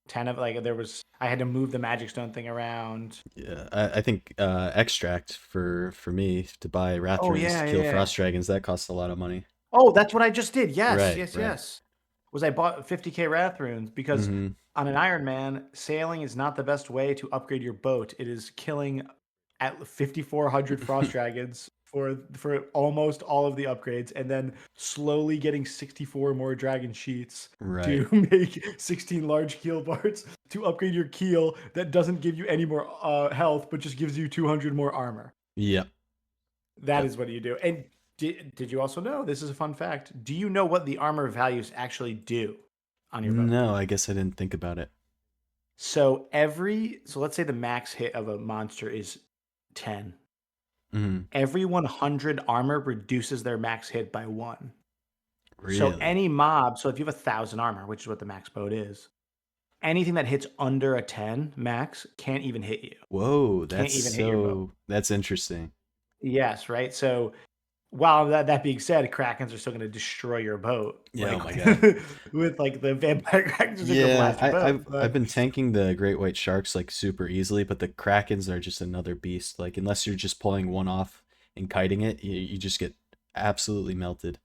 10 of like there was. I had to move the magic stone thing around. Yeah, I think extract for me to buy wrath Oh runes yeah, to yeah, kill yeah. frost dragons that costs a lot of money. Oh, that's what I just did. Yes, Right, yes, right. yes. Was I bought 50k wrath runes because Hmm. on an Iron Man, sailing is not the best way to upgrade your boat. It is killing at 5400 frost dragons for almost all of the upgrades and then slowly getting 64 more dragon sheets Right. to make 16 large keel parts to upgrade your keel that doesn't give you any more health but just gives you 200 more armor. Yep. That Yep. is what you do. And did you also know, this is a fun fact, do you know what the armor values actually do on your boat? No, I guess I didn't think about it. So let's say the max hit of a monster is 10. Hmm. Every 100 armor reduces their max hit by 1. So Really? any mob, so if you have 1,000 armor, which is what the max boat is, anything that hits under a 10 max can't even hit you. Whoa, Can't even hit your boat. that's interesting. Yes, right? So while that being said, Krakens are still going to destroy your boat, Yeah, oh like my God. with like the vampire Krakens are going to Yeah, blast your boat. I've But been tanking the great white sharks like super easily, but the krakens are just another beast. Like unless you're just pulling one off and kiting it, you just get absolutely melted.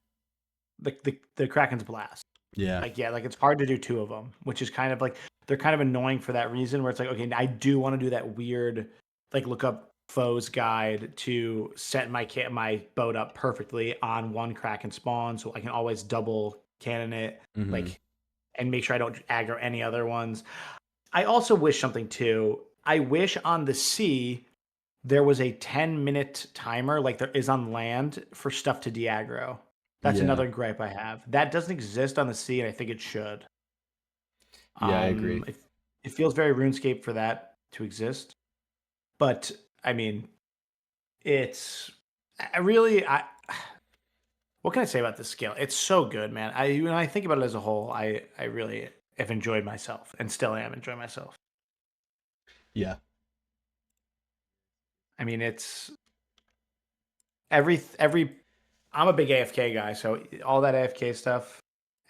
the Krakens blast. Yeah. Like yeah, like it's hard to do two of them, which is kind of like they're kind of annoying for that reason. Where it's like, okay, I do want to do that weird, like look up foes guide to set my boat up perfectly on one Kraken spawn, so I can always double cannon it, Hmm. like and make sure I don't aggro any other ones. I also wish something too. I wish on the sea there was a 10-minute timer like there is on land for stuff to de-aggro. That's Yeah. another gripe I have. That doesn't exist on the sea, and I think it should. Yeah, I agree. It feels very RuneScape for that to exist, but I mean, it's I really I. What can I say about this skill? It's so good, man. When I think about it as a whole, I really have enjoyed myself and still am enjoying myself. Yeah. I mean, it's every I'm a big AFK guy, so all that AFK stuff,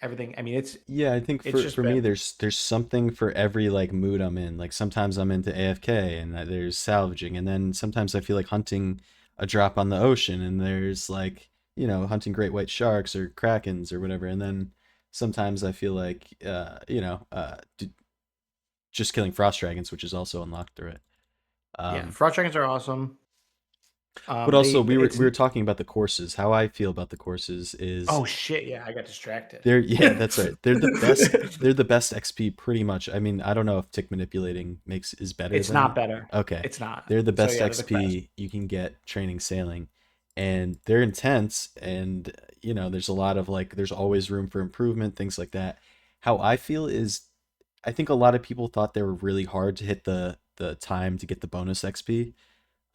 everything. I mean, Yeah, I think it's for just me been there's something for every like mood I'm in. Like sometimes I'm into AFK and there's salvaging, and then sometimes I feel like hunting a drop on the ocean, and there's like, hunting great white sharks or krakens or whatever. And then sometimes I feel like just killing frost dragons, which is also unlocked through it. yeah. Um, Frost dragons are awesome. but also It's we were talking about the courses. How I feel about the courses is oh shit, yeah, I got distracted. they're yeah, that's right. They're the best. They're the best XP pretty much. I mean, I don't know if tick manipulating makes is better It's than not it. better. Okay. It's not. They're the So best yeah, they're the best. XP you can get training sailing. And they're intense, and there's a lot of like there's always room for improvement, things like that. How I feel is I think a lot of people thought they were really hard to hit the time to get the bonus XP.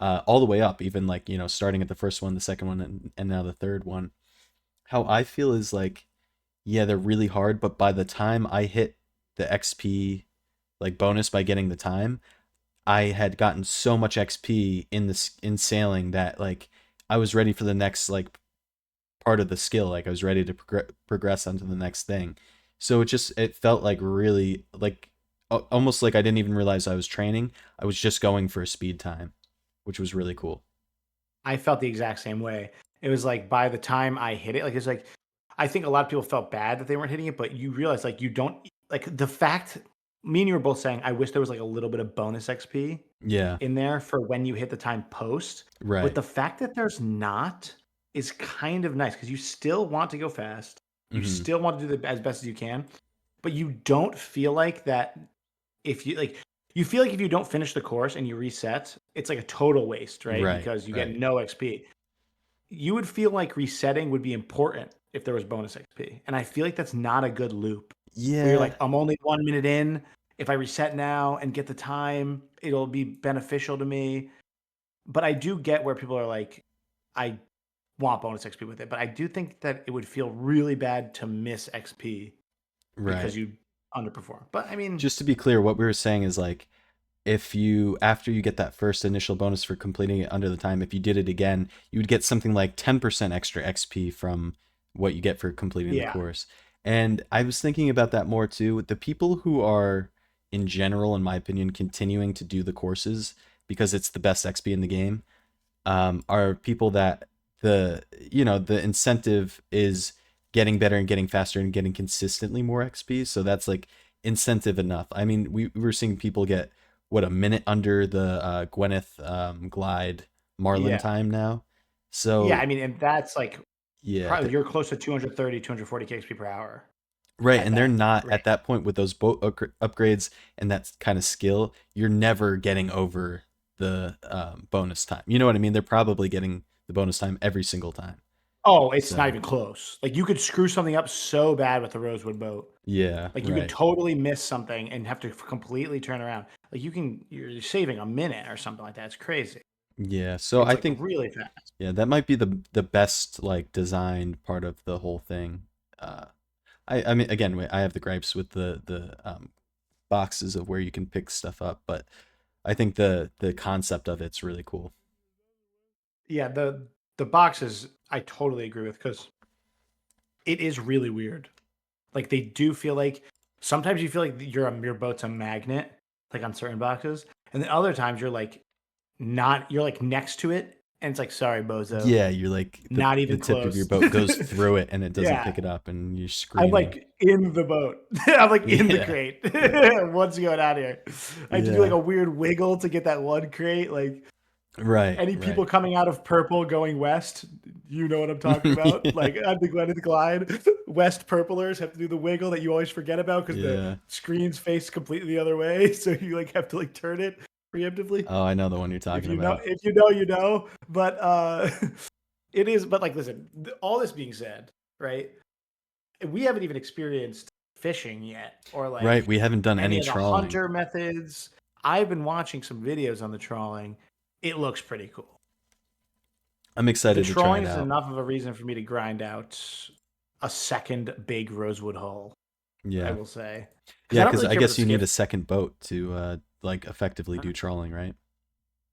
All the way up, even like, starting at the first one, the second one, and now the third one. How I feel is like, yeah, they're really hard, but by the time I hit the XP like bonus by getting the time, I had gotten so much XP in sailing that like I was ready for the next like part of the skill. Like I was ready to progress onto the next thing. So it felt like really like almost like I didn't even realize I was training. I was just going for a speed time, which was really cool. I felt the exact same way. It was like by the time I hit it, like it's like I think a lot of people felt bad that they weren't hitting it, but you realize like you don't like the fact. Me and you were both saying I wish there was like a little bit of bonus XP Yeah, in there for when you hit the time post. But right. the fact that there's not is kind of nice because you still want to go fast. You Hmm. still want to do the as best as you can, but you don't feel like that if you like you feel like if you don't finish the course and you reset, it's like a total waste, right? Right, Because you get right. no XP. You would feel like resetting would be important if there was bonus XP. And I feel like that's not a good loop where you're Yeah, like, I'm only 1 minute in. If I reset now and get the time, it'll be beneficial to me. But I do get where people are like, I want bonus XP with it. But I do think that it would feel really bad to miss XP because right. you underperform. But I mean, Just to be clear, what we were saying is like if you after you get that first initial bonus for completing it under the time, if you did it again, you would get something like 10% extra XP from what you get for completing the yeah. course. And I was thinking about that more too. The people who are in general, in my opinion, continuing to do the courses because it's the best XP in the game, are people that the incentive is getting better and getting faster and getting consistently more XP. So that's like incentive enough. I mean, we were seeing people get what a minute under the Gwyneth glide Marlin Yeah. time now. Yeah. I So mean, and that's like yeah, probably you're close to 230, 240 XP per hour right, at and they're that not rate. at that point with those boat upgrades and that kind of skill. You're never getting over the bonus time. You know what I mean? They're probably getting the bonus time every single time. Oh, it's not So even close. Like you could screw something up so bad with the Rosewood boat. yeah, Like you could right. totally miss something and have to completely turn around. Like you're saving a minute or something like that. It's crazy. Yeah, so It's I like think really fast. yeah, that might be the best like designed part of the whole thing. I mean, again, I have the gripes with the boxes of where you can pick stuff up, but I think the concept of it's really cool. Yeah, the boxes I totally agree with because it is really weird. Like they do feel like sometimes you feel like your boat's a magnet, like on certain boxes, and then other times you're like not you're like next to it, and it's like sorry, bozo, Yeah, you're like not the even tip of your close. boat goes through it and it doesn't Yeah, pick it up, and you're I'm screaming. like in the boat. I'm like in the Yeah, crate. What's going on here? I have to do like yeah, a weird wiggle to get that one crate. Like right, any people right. coming out of purple going west, you know what I'm talking about. Yeah, Like on the Glen and the Glide, west purplers have to do the wiggle that you always forget about because the yeah. screen's face completely the other way. So you like have to like turn it preemptively. Oh, I know the one you're talking about. If you know, you know. But it is. But like, listen. All this being said, right? We haven't even experienced fishing yet, or Right, like we haven't done any any of the trawling. hunter methods. I've been watching some videos on the trawling. It looks pretty cool. I'm The excited to try trawling it is out. enough of a reason for me to grind out a second big rosewood hull. I Yeah, will say because yeah, I don't because really I care for the guess you need skiff. a second boat to like effectively do trawling, right?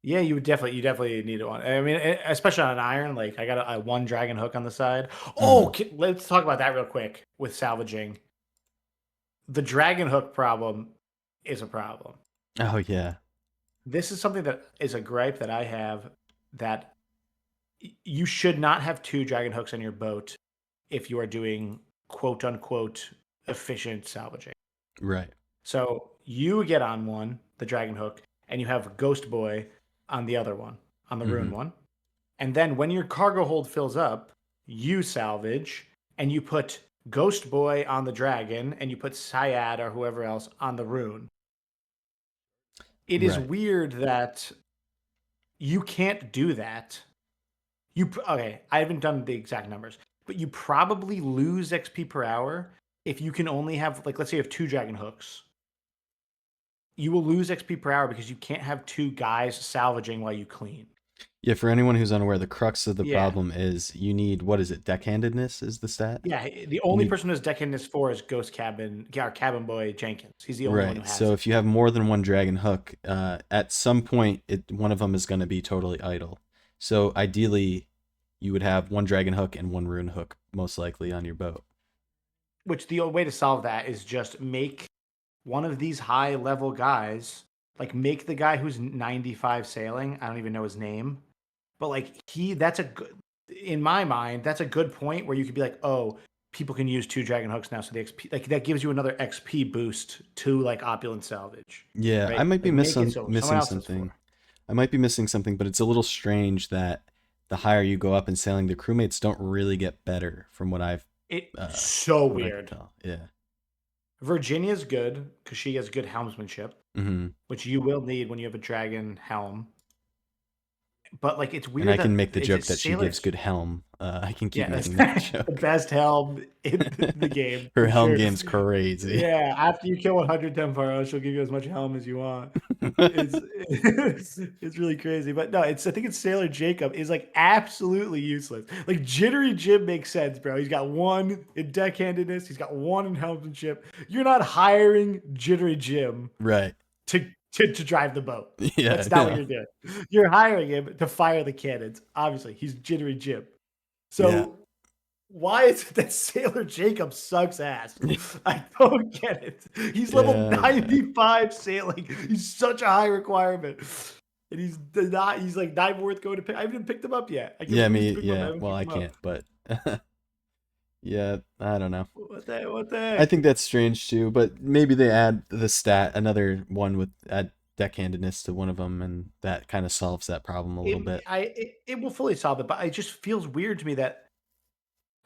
Yeah, you definitely need one. I mean, especially on an iron. Like I got a one dragon hook on the side. Oh, Hmm. let's talk about that real quick with salvaging. The dragon hook problem is a problem. Oh yeah, This is something that is a gripe that I have that you should not have two dragon hooks on your boat if you are doing quote unquote efficient salvaging. right. So you get on one, the dragon hook, and you have Ghost Boy on the other one, on the Hmm. rune one. And then when your cargo hold fills up, you salvage and you put Ghost Boy on the dragon and you put Syad or whoever else on the rune. It is Right. weird that you can't do that. Okay, I haven't done the exact numbers, but you probably lose XP per hour if you can only have like let's say you have two dragon hooks. You will lose XP per hour because you can't have two guys salvaging while you clean. Yeah, for anyone who's unaware, the crux of the Yeah. problem is you need, what is it? Deckhandedness is the stat? Yeah, the You only need, person who's decking this for is Ghost Cabin, yeah, Cabin Boy Jenkins. He's the only one who right. has So it. if you have more than one dragon hook, at some point one of them is going to be totally idle. So ideally you would have one dragon hook and one rune hook most likely on your boat. Which the way to solve that is just make one of these high level guys, like make the guy who's 95 sailing. I don't even know his name, but like that's a good, in my mind, that's a good point where you could be like, oh, people can use two dragon hooks now, so the XP like that gives you another XP boost to like opulent salvage, Yeah, I right? might be Like make it so someone missing else is something. for. I might be missing something, but it's a little strange that the higher you go up in sailing, the crewmates don't really get better from It uh so what I can weird. tell. Yeah. Virginia's good because she has good helmsmanship, Hmm. which you will need when you have a dragon helm. But like it's And weird I can that make the joke it's that she gives sailors. good helm. I can keep Yeah, that's making that the joke. best helm in the game Her for helm sure. game's crazy. Yeah, after you kill 110 Pharaohs, she'll give you as much helm as you want. It's it's really crazy, but no, it's I think it's Sailor Jacob is like absolutely useless. Like Jittery Jim makes sense, bro. He's got one in deckhandedness, he's got one in helmsmanship. You're not hiring Jittery Jim Right. to drive the boat. Yeah, That's not what no. you're doing. You're hiring him to fire the cannons. Obviously, he's Jittery Jim. Yeah. So why is it that Sailor Jacob sucks ass? I don't get it. He's level Yeah, yeah. 95 sailing. He's such a high requirement. And he's like not worth going to pick. I haven't even picked him up yet. I can't Yeah, believe he's me, picked him up. I yeah. haven't Well, picked I him up. can't, but yeah, I don't know. What the I heck? think that's strange too, but maybe they add the stat, another one with add deckhandedness to one of them, and that kind of solves that problem a little bit. It will fully solve it, but it just feels weird to me that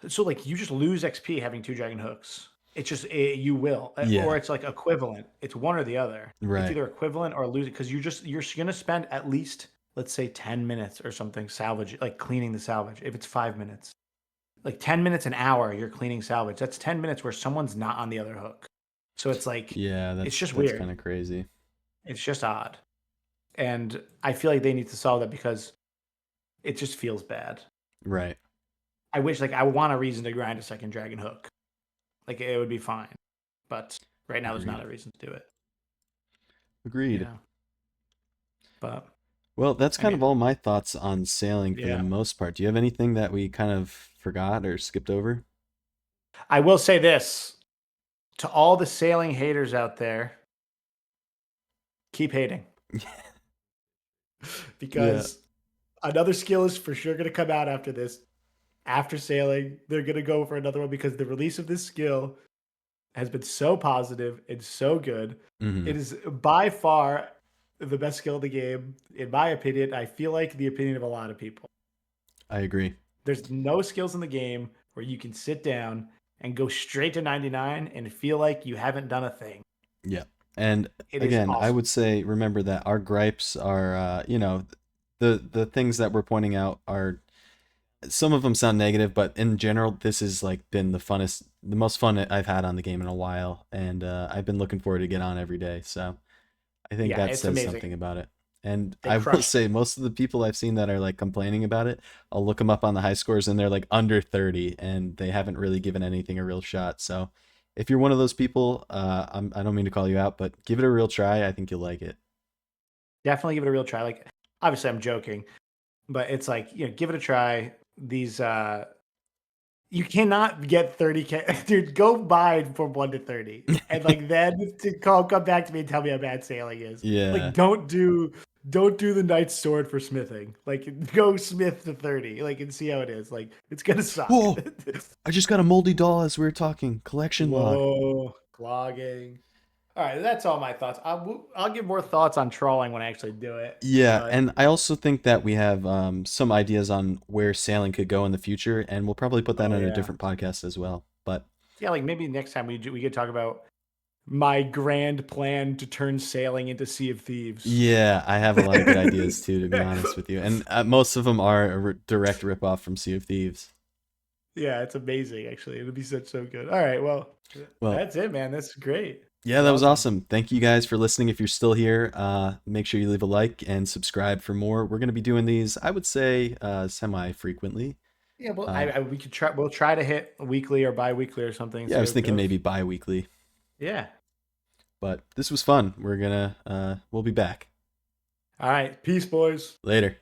so like you just lose XP having two dragon hooks. It's just you will, or Yeah, it's like equivalent. It's one or the other. It's right. either equivalent or lose it because you're gonna spend at least let's say 10 minutes or something salvage like cleaning the salvage. If it's 5 minutes, like 10 minutes an hour, you're cleaning salvage. That's 10 minutes where someone's not on the other hook. So it's like Yeah, it's just that's kind weird. of crazy. It's just odd, and I feel like they need to solve that because it just feels bad. Right. I wish like I want a reason to grind a second dragon hook. Like it would be fine. But right now, there's Agreed. not a reason to do it. Agreed. But Well, that's I kind of mean, all my thoughts on sailing for the yeah. most part. Do you have anything that we kind of forgot or skipped over? I will say this to all the sailing haters out there: keep hating Yeah. because another skill is for sure going to come out after this. After sailing, they're going to go for another one because the release of this skill has been so positive and so good. Hmm. It is by far the best skill in the game, in my opinion. I feel like the opinion of a lot of people. I agree. There's no skills in the game where you can sit down and go straight to 99 and feel like you haven't done a thing. Yeah. And It is again, I awesome. would say remember that our gripes are the things that we're pointing out are some of them sound negative, but in general this has like been the most fun I've had on the game in a while, and I've been looking forward to get on every day. So I think Yeah, that it's says amazing. something about it. And They I will crushed say it. most of the people I've seen that are like complaining about it, I'll look them up on the high scores and they're like under 30 and they haven't really given anything a real shot. So if you're one of those people, I don't mean to call you out, but give it a real try. I think you'll like it. Definitely give it a real try. Like, obviously, I'm joking, but it's like, give it a try. These, you cannot get 30K. Dude, go buy from 1 to 30. And like then to come back to me and tell me how bad sailing is. Yeah. Like don't do the knight's sword for smithing. Like go smith to 30. Like and see how it is. Like it's gonna suck. Whoa! I just got a moldy doll as we were talking. Collection log. Whoa, clogging. All right, that's all my thoughts. I'll give more thoughts on trawling when I actually do it. Yeah, But and I also think that we have some ideas on where sailing could go in the future, and we'll probably put that oh on a yeah, different podcast as well. But yeah. Like maybe next time we could talk about my grand plan to turn sailing into Sea of Thieves. yeah, I have a lot of good ideas too, to be honest with you, and most of them are direct ripoff from Sea of Thieves. Yeah, it's amazing. Actually, it'll be so good. All right, well, Well, that's it, man. That's great. yeah, That's that was awesome. awesome. Thank you guys for listening. If you're still here, make sure you leave a like and subscribe for more. We're gonna be doing these, I would say, semi frequently. Yeah, well, Uh, we could try. We'll try to hit weekly or bi-weekly or something. yeah, I See how was it thinking goes. maybe bi-weekly, Yeah. but this was fun. We'll be back All right. Peace, boys. later.